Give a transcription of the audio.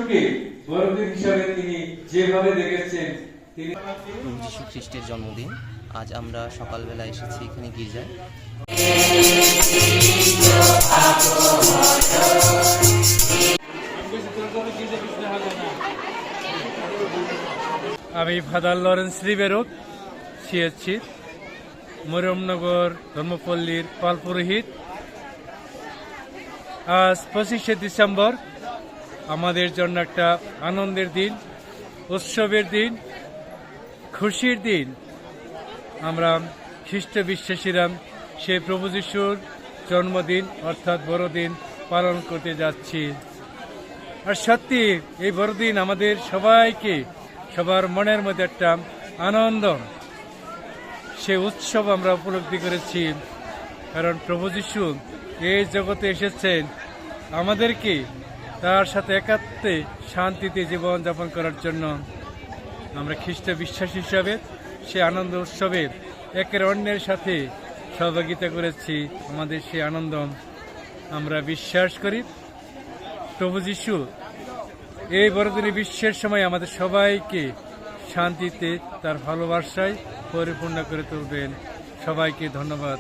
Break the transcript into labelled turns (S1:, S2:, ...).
S1: যিশুকে বড়দিন হিসাবে তিনি যেভাবে দেখেছেন, তিনি
S2: প্রভু যীশু খ্রিস্টের জন্মদিন। আজ আমরা সকালবেলা এসেছি এখানে গির্জায়।
S3: আমি father Lawrence Ribeiro, CSC Mariamnagar ধর্মপল্লীর পাল পুরোহিত। আজ 25শে ডিসেম্বর আমাদের জন্য একটা আনন্দের দিন, উৎসবের দিন, খুশির দিন। আমরা খ্রিস্ট বিশ্বাসীরা সেই প্রভু যিশুর জন্মদিন অর্থাৎ বড়দিন পালন করতে যাচ্ছি। আর সত্যি এই বড়দিন আমাদের সবাইকে, সবার মনের মধ্যে একটা আনন্দ, সে উৎসব আমরা উপলব্ধি করেছি। কারণ প্রভু যীশু এই জগতে এসেছেন আমাদেরকে তার সাথে একাত্মে শান্তিতে জীবন যাপন করার জন্য। আমরা খ্রিস্ট বিশ্বাসী হিসাবে সে আনন্দ উৎসবে একের অন্যের সাথে সহযোগিতা করেছি। আমাদের সেই আনন্দ আমরা বিশ্বাস করি প্রভু যীশু এই বড়দিনে বিশ্বের সময় আমাদের সবাইকে শান্তিতে তার ভালোবাসায় পরিপূর্ণ করে তুলবেন। সবাইকে ধন্যবাদ।